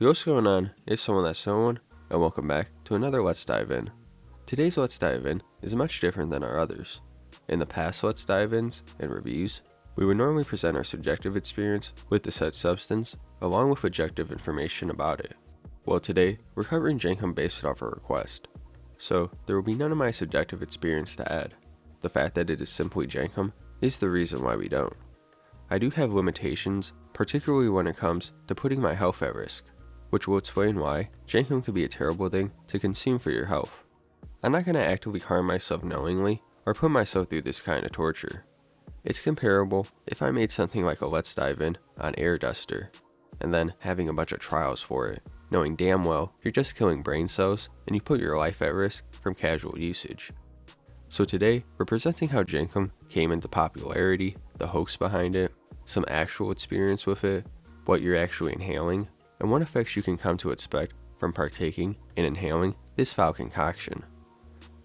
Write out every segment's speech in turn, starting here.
Yo, what's going on? It's someone that's someone, and welcome back to another Let's Dive In. Today's Let's Dive In is much different than our others. In the past Let's Dive Ins and reviews, we would normally present our subjective experience with the said substance, along with objective information about it. Well, today, we're covering Jenkem based off a request. So, there will be none of my subjective experience to add. The fact that it is simply Jenkem is the reason why we don't. I do have limitations, particularly when it comes to putting my health at risk, which will explain why Jenkem can be a terrible thing to consume for your health. I'm not going to actively harm myself knowingly or put myself through this kind of torture. It's comparable if I made something like a Let's Dive In on Air Duster, and then having a bunch of trials for it, knowing damn well you're just killing brain cells and you put your life at risk from casual usage. So today, we're presenting how Jenkem came into popularity, the hoax behind it, some actual experience with it, what you're actually inhaling, and what effects you can come to expect from partaking and inhaling this foul concoction.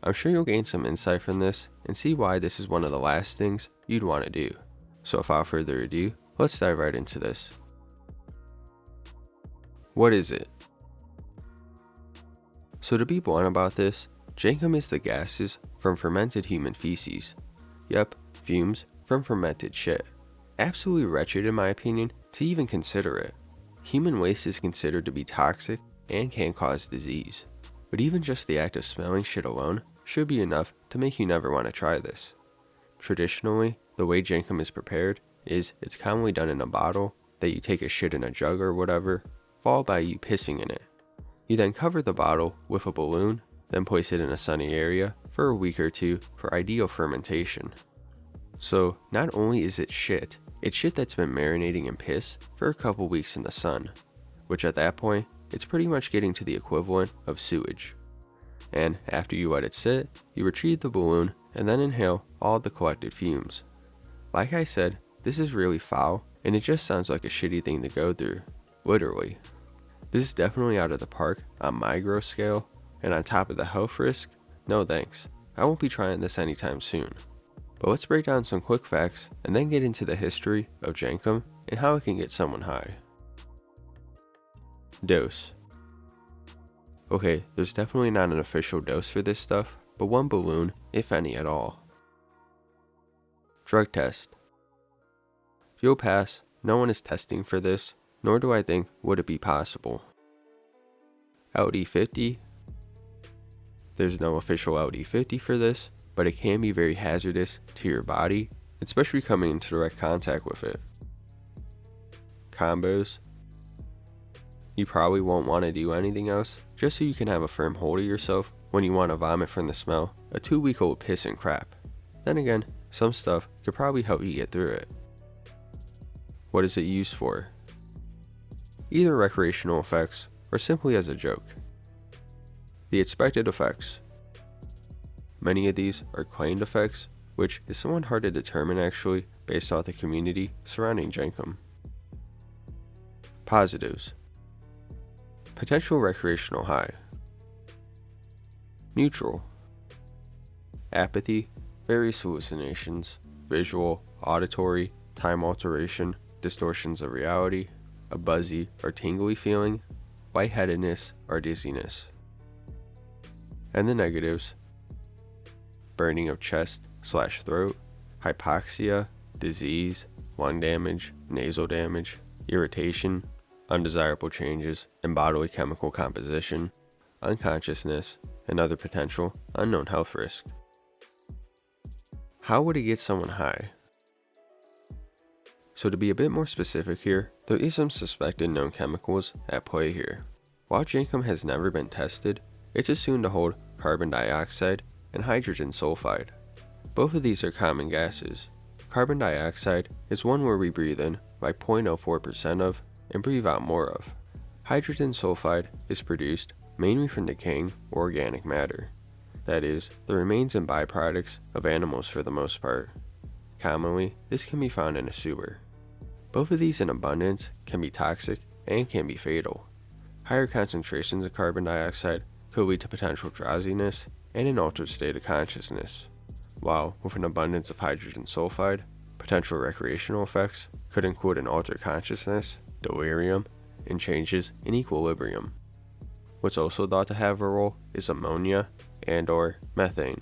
I'm sure you'll gain some insight from this and see why this is one of the last things you'd want to do. So without further ado, let's dive right into this. What is it? So to be blunt about this, Jenkem is the gases from fermented human feces. Yep, fumes from fermented shit. Absolutely wretched in my opinion to even consider it. Human waste is considered to be toxic and can cause disease. But even just the act of smelling shit alone should be enough to make you never want to try this. Traditionally, the way Jenkem is prepared is it's commonly done in a bottle that you take a shit in a jug or whatever, followed by you pissing in it. You then cover the bottle with a balloon, then place it in a sunny area for a week or two for ideal fermentation. So not only is it shit, it's shit that's been marinating in piss for a couple weeks in the sun, which at that point, it's pretty much getting to the equivalent of sewage. And after you let it sit, you retrieve the balloon and then inhale all the collected fumes. Like I said, this is really foul and it just sounds like a shitty thing to go through, literally. This is definitely out of the park on my gross scale, and on top of the health risk, no thanks, I won't be trying this anytime soon. But let's break down some quick facts and then get into the history of Jenkem and how it can get someone high. Dose. Okay, there's definitely not an official dose for this stuff, but one balloon, if any at all. Drug test. You'll pass, no one is testing for this, nor do I think would it be possible. LD50. There's no official LD50 for this, but it can be very hazardous to your body, especially coming into direct contact with it. Combos. You probably won't want to do anything else, just so you can have a firm hold of yourself when you want to vomit from the smell of 2-week-old piss and crap. Then again, some stuff could probably help you get through it. What is it used for? Either recreational effects or simply as a joke. The expected effects. Many of these are claimed effects, which is somewhat hard to determine actually based off the community surrounding Jenkem. Positives. Potential recreational high. Neutral. Apathy, various hallucinations, visual, auditory, time alteration, distortions of reality, a buzzy or tingly feeling, lightheadedness or dizziness. And the negatives. Burning of chest/throat, hypoxia, disease, lung damage, nasal damage, irritation, undesirable changes in bodily chemical composition, unconsciousness, and other potential unknown health risk. How would it get someone high? So to be a bit more specific here, there is some suspected known chemicals at play here. While Jenkem has never been tested, it's assumed to hold carbon dioxide and hydrogen sulfide. Both of these are common gases. Carbon dioxide is one where we breathe in like 0.04% of and breathe out more of. Hydrogen sulfide is produced mainly from decaying organic matter. That is, the remains and byproducts of animals for the most part. Commonly, this can be found in a sewer. Both of these in abundance can be toxic and can be fatal. Higher concentrations of carbon dioxide could lead to potential drowsiness and an altered state of consciousness, while with an abundance of hydrogen sulfide, potential recreational effects could include an altered consciousness, delirium, in changes in equilibrium. What's also thought to have a role is ammonia and/or methane.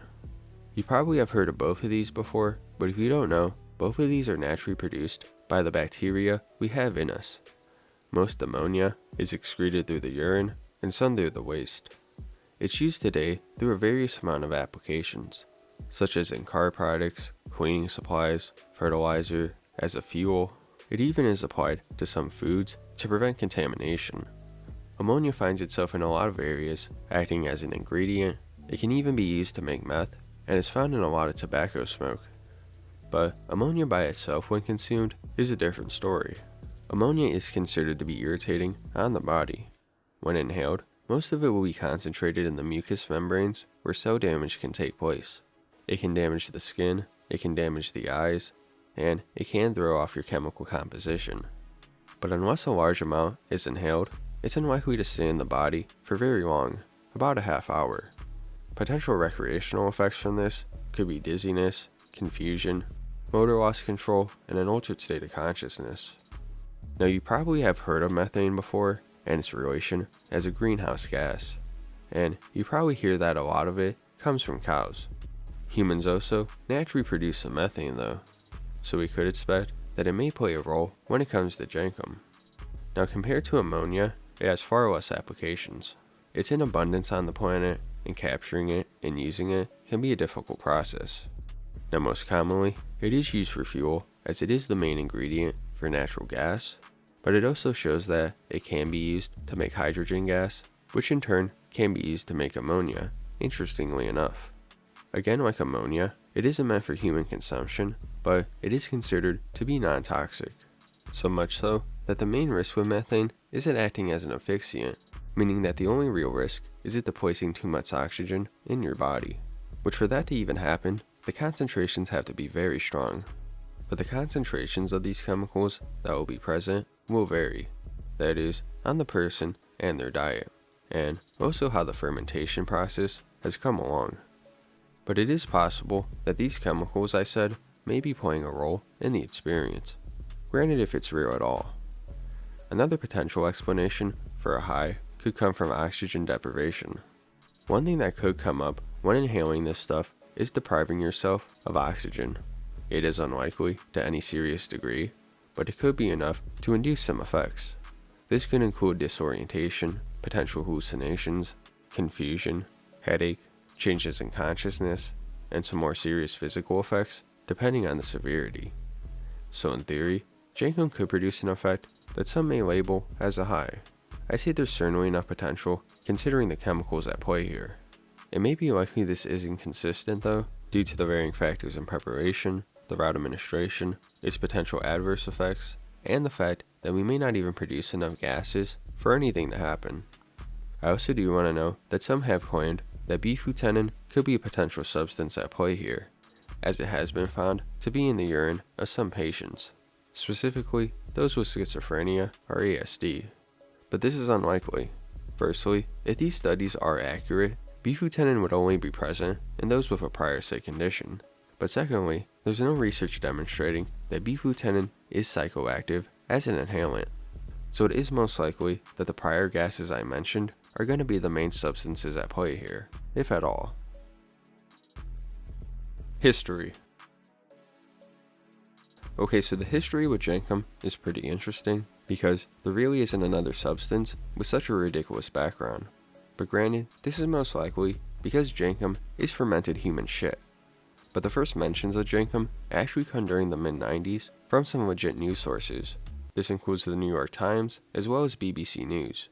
You probably have heard of both of these before, but if you don't know, both of these are naturally produced by the bacteria we have in us. Most ammonia is excreted through the urine and some through the waste. It's used today through a various amount of applications, such as in car products, cleaning supplies, fertilizer, as a fuel. It even is applied to some foods to prevent contamination. Ammonia finds itself in a lot of areas, acting as an ingredient. It can even be used to make meth, and is found in a lot of tobacco smoke. But ammonia by itself, when consumed, is a different story. Ammonia is considered to be irritating on the body. When inhaled, most of it will be concentrated in the mucous membranes where cell damage can take place. It can damage the skin, it can damage the eyes, and it can throw off your chemical composition. But unless a large amount is inhaled, it's unlikely to stay in the body for very long, about a half hour. Potential recreational effects from this could be dizziness, confusion, motor loss control, and an altered state of consciousness. Now you probably have heard of methane before and its relation as a greenhouse gas, and you probably hear that a lot of it comes from cows. Humans also naturally produce some methane though, so we could expect that it may play a role when it comes to Jenkem. Now compared to ammonia, it has far less applications. It's in abundance on the planet, and capturing it and using it can be a difficult process. Now most commonly, it is used for fuel as it is the main ingredient for natural gas, but it also shows that it can be used to make hydrogen gas, which in turn can be used to make ammonia, interestingly enough. Again, like ammonia, it isn't meant for human consumption, but it is considered to be non-toxic. So much so that the main risk with methane is it acting as an asphyxiant, meaning that the only real risk is it depleting too much oxygen in your body, which for that to even happen, the concentrations have to be very strong. But the concentrations of these chemicals that will be present will vary, that is, on the person and their diet, and also how the fermentation process has come along. But it is possible that these chemicals I said may be playing a role in the experience, granted if it's real at all. Another potential explanation for a high could come from oxygen deprivation. One thing that could come up when inhaling this stuff is depriving yourself of oxygen. It is unlikely to any serious degree, but it could be enough to induce some effects. This could include disorientation, potential hallucinations, confusion, headache, changes in consciousness, and some more serious physical effects depending on the severity. So in theory, Jenkem could produce an effect that some may label as a high. I say there's certainly enough potential considering the chemicals at play here. It may be likely this isn't consistent though, due to the varying factors in preparation, the route of administration, its potential adverse effects, and the fact that we may not even produce enough gases for anything to happen. I also do want to know that some have claimed that bifutanin could be a potential substance at play here, as it has been found to be in the urine of some patients, specifically those with schizophrenia or ASD. But this is unlikely. Firstly, if these studies are accurate, bifutanin would only be present in those with a prior sick condition. But secondly, there's no research demonstrating that bifutanin is psychoactive as an inhalant. So it is most likely that the prior gases I mentioned are going to be the main substances at play here, if at all. History. Okay, so the history with Jenkem is pretty interesting because there really isn't another substance with such a ridiculous background. But granted, this is most likely because Jenkem is fermented human shit. But the first mentions of Jenkem actually come during the mid-90s from some legit news sources. This includes the New York Times as well as BBC News.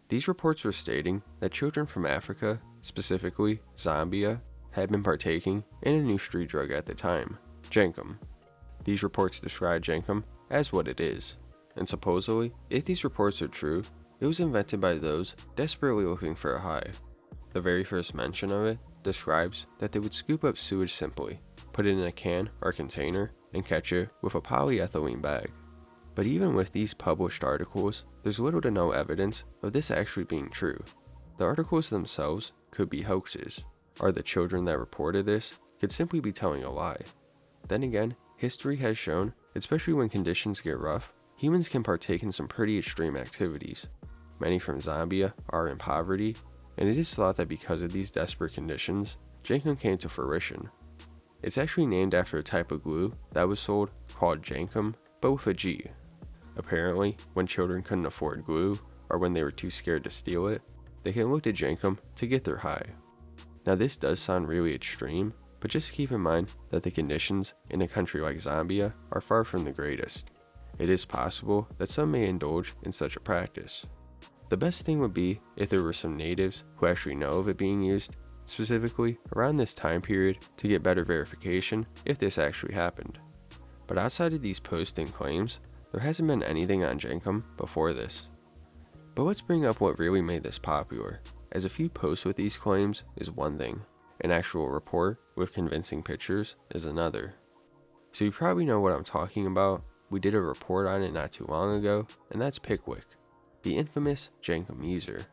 These reports were stating that children from Africa, specifically Zambia, had been partaking in a new street drug at the time, Jenkem. These reports describe Jenkem as what it is, and supposedly, if these reports are true, it was invented by those desperately looking for a high. The very first mention of it describes that they would scoop up sewage simply, put it in a can or container, and catch it with a polyethylene bag. But even with these published articles, there's little to no evidence of this actually being true. The articles themselves could be hoaxes, or the children that reported this could simply be telling a lie. Then again, history has shown, especially when conditions get rough, humans can partake in some pretty extreme activities. Many from Zambia are in poverty, and it is thought that because of these desperate conditions, Jenkem came to fruition. It's actually named after a type of glue that was sold called Jenkem, but with a G. Apparently, when children couldn't afford glue, or when they were too scared to steal it, they can look to Jenkem to get their high. Now this does sound really extreme, but just keep in mind that the conditions in a country like Zambia are far from the greatest. It is possible that some may indulge in such a practice. The best thing would be if there were some natives who actually know of it being used, specifically around this time period, to get better verification if this actually happened. But outside of these posts and claims, there hasn't been anything on Jenkem before this. But let's bring up what really made this popular, as a few posts with these claims is one thing, an actual report with convincing pictures is another. So you probably know what I'm talking about. We did a report on it not too long ago, and that's Pickwick, the infamous Jenkem user.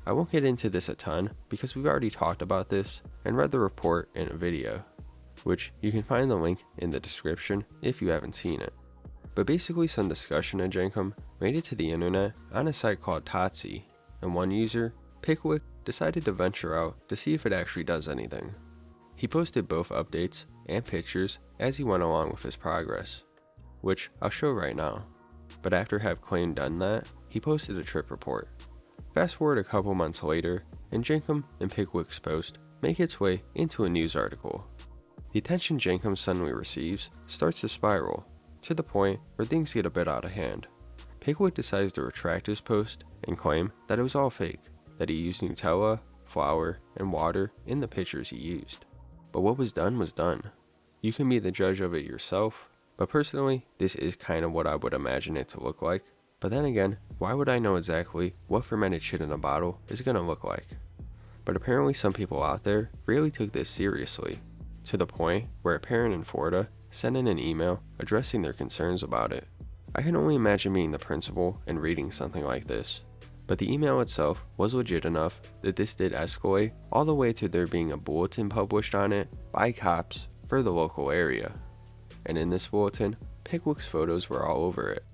I won't get into this a ton because we've already talked about this and read the report in a video, which you can find the link in the description if you haven't seen it. But basically some discussion of Jenkem made it to the internet on a site called Totsi, and one user, Pickwick, decided to venture out to see if it actually does anything. He posted both updates and pictures as he went along with his progress, which I'll show right now. But after have claimed done that, he posted a trip report. Fast forward a couple months later, and Jenkem and Pickwick's post make its way into a news article. The attention Jenkem suddenly receives starts to spiral, to the point where things get a bit out of hand. Pickwick decides to retract his post and claim that it was all fake, that he used Nutella, flour, and water in the pictures he used. But what was done was done. You can be the judge of it yourself, but personally, this is kind of what I would imagine it to look like. But then again, why would I know exactly what fermented shit in a bottle is going to look like? But apparently some people out there really took this seriously, to the point where a parent in Florida sent in an email addressing their concerns about it. I can only imagine being the principal and reading something like this. But the email itself was legit enough that this did escalate all the way to there being a bulletin published on it by cops for the local area. And in this bulletin, Pickwick's photos were all over it.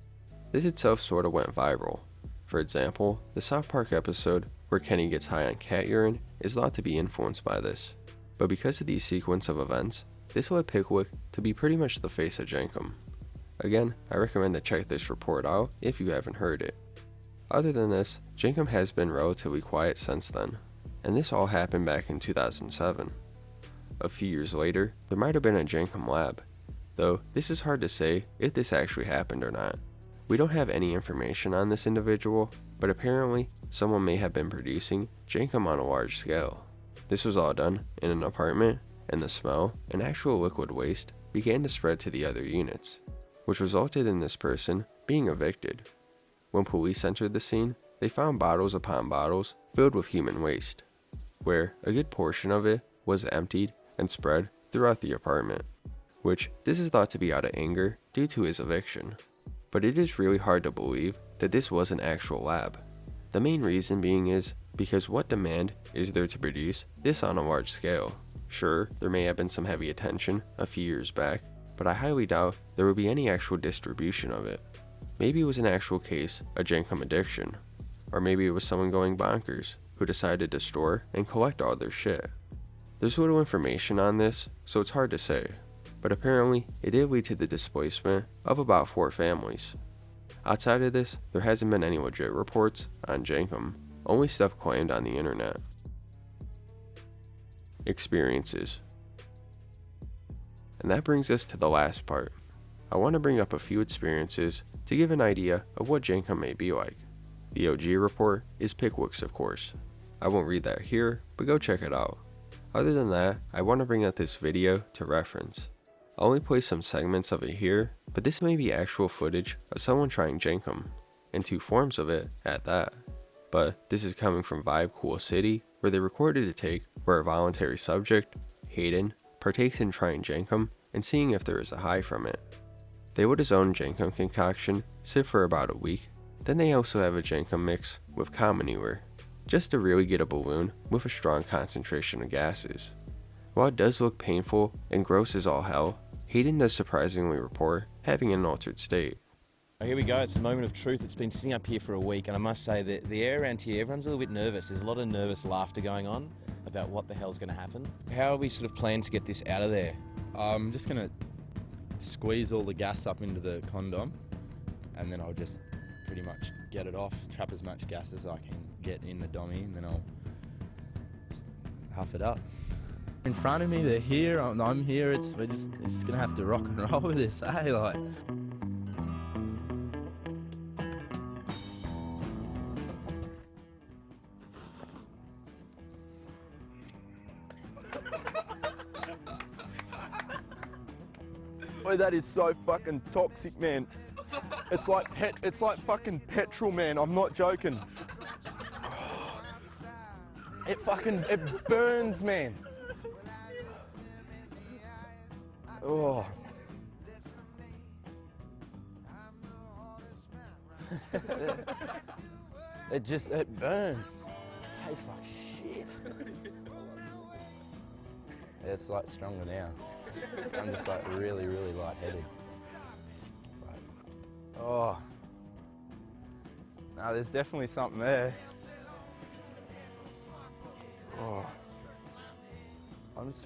This itself sort of went viral. For example, the South Park episode where Kenny gets high on cat urine is thought to be influenced by this. But because of these sequence of events, this led Pickwick to be pretty much the face of Jenkem. Again, I recommend to check this report out if you haven't heard it. Other than this, Jenkem has been relatively quiet since then, and this all happened back in 2007. A few years later, there might have been a Jenkem lab, though this is hard to say if this actually happened or not. We don't have any information on this individual, but apparently someone may have been producing Jenkem on a large scale. This was all done in an apartment, and the smell and actual liquid waste began to spread to the other units, which resulted in this person being evicted. When police entered the scene, they found bottles upon bottles filled with human waste, where a good portion of it was emptied and spread throughout the apartment, which this is thought to be out of anger due to his eviction. But it is really hard to believe that this was an actual lab. The main reason being is because what demand is there to produce this on a large scale? Sure, there may have been some heavy attention a few years back, but I highly doubt there would be any actual distribution of it. Maybe it was an actual case of Jenkem addiction, or maybe it was someone going bonkers who decided to store and collect all their shit. There's little information on this, so it's hard to say, but apparently it did lead to the displacement of about 4 families. Outside of this, there hasn't been any legit reports on Jenkem, only stuff claimed on the internet. Experiences. And that brings us to the last part. I want to bring up a few experiences to give an idea of what Jenkem may be like. The OG report is Pickwick's, of course. I won't read that here, but go check it out. Other than that, I want to bring up this video to reference. I'll only play some segments of it here, but this may be actual footage of someone trying Jenkem, and 2 forms of it at that. But this is coming from Vibe Cool City, where they recorded a take where a voluntary subject, Hayden, partakes in trying Jenkem and seeing if there is a high from it. They would his own Jenkem concoction sit for about a week, then they also have a Jenkem mix with cow manure, just to really get a balloon with a strong concentration of gases. While it does look painful and gross as all hell, Hayden does surprisingly report having an altered state. Oh, here we go, it's the moment of truth. It's been sitting up here for a week, and I must say that the air around here, everyone's a little bit nervous. There's a lot of nervous laughter going on about what the hell's going to happen. How are we sort of planning to get this out of there? I'm just going to squeeze all the gas up into the condom, and then I'll just pretty much get it off, trap as much gas as I can get in the dummy, and then I'll just huff it up. In front of me, they're here, I'm here, we're just going to have to rock and roll with this, eh? Like. Oh, that is so fucking toxic, man. It's like fucking petrol, man. I'm not joking. It burns, man. Oh. It burns. It tastes like shit. It's like stronger now. I'm just like really, really lightheaded. Like, oh. No, there's definitely something there. Oh. I'm just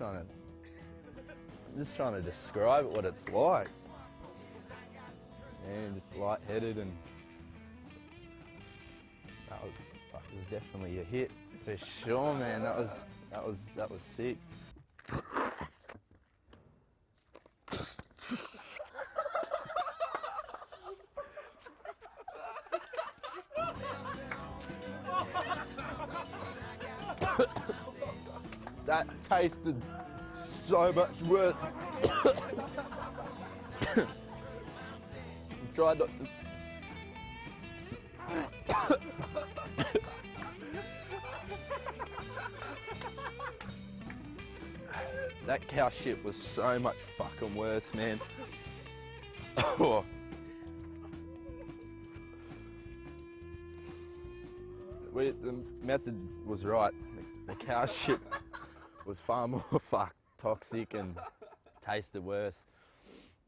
trying to describe what it's like. Man, just lightheaded, and that was definitely a hit for sure, man. That was sick. That tasted so much worse. Tried not to. That cow shit was so much fucking worse, man. Oh. The method was right. The cow shit was far more toxic and tasted worse.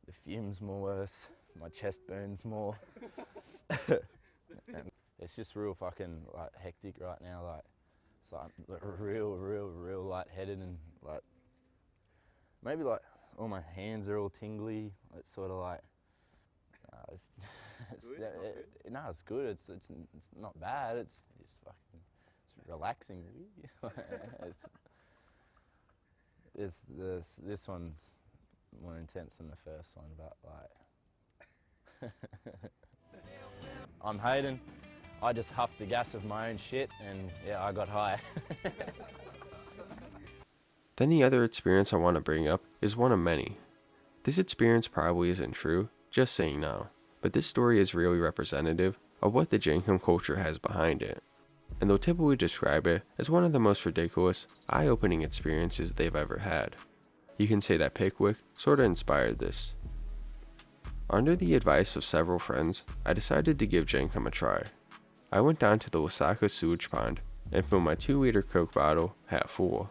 The fumes more worse. My chest burns more. And it's just real fucking like hectic right now. Like it's like real lightheaded, and like maybe like all my hands are all tingly. It's sort of like it's good. It's not bad. It's fucking relaxing. This one's more intense than the first one, but like I'm Hayden. I just huffed the gas of my own shit, and yeah, I got high. Then the other experience I want to bring up is one of many. This experience probably isn't true, just saying now, but this story is really representative of what the Jenkem culture has behind it, and they'll typically describe it as one of the most ridiculous, eye-opening experiences they've ever had. You can say that Pickwick sorta inspired this. Under the advice of several friends, I decided to give Jenkem a try. I went down to the Lasaka sewage pond and filled my 2-liter Coke bottle half full.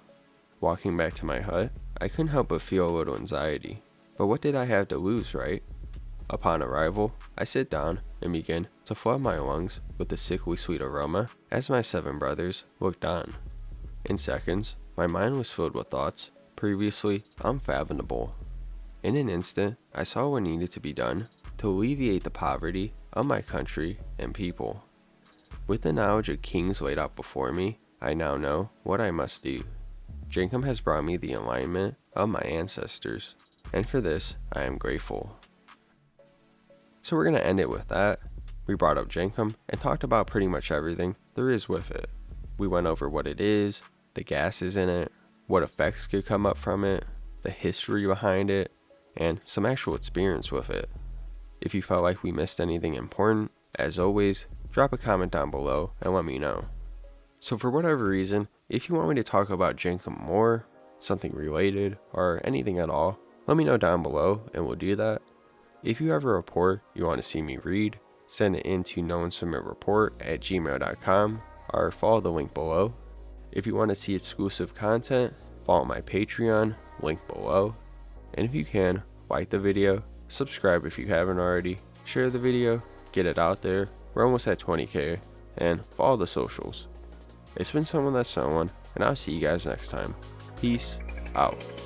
Walking back to my hut, I couldn't help but feel a little anxiety. But what did I have to lose, right? Upon arrival, I sit down and begin to flood my lungs with the sickly sweet aroma as my 7 brothers looked on. In seconds, my mind was filled with thoughts previously unfathomable. In an instant, I saw what needed to be done to alleviate the poverty of my country and people. With the knowledge of kings laid out before me, I now know what I must do. Jenkem has brought me the alignment of my ancestors, and for this, I am grateful. So we're going to end it with that. We brought up Jenkem and talked about pretty much everything there is with it. We went over what it is, the gases in it, what effects could come up from it, the history behind it, and some actual experience with it. If you felt like we missed anything important, as always, drop a comment down below and let me know. So for whatever reason, if you want me to talk about Jenkem more, something related, or anything at all, let me know down below and we'll do that. If you have a report you want to see me read, send it in to NoOneSubmitReport@gmail.com or follow the link below. If you want to see exclusive content, follow my Patreon, link below. And if you can, like the video, subscribe if you haven't already, share the video, get it out there. We're almost at 20k, and follow the socials. It's been Someone That's Someone, and I'll see you guys next time. Peace out.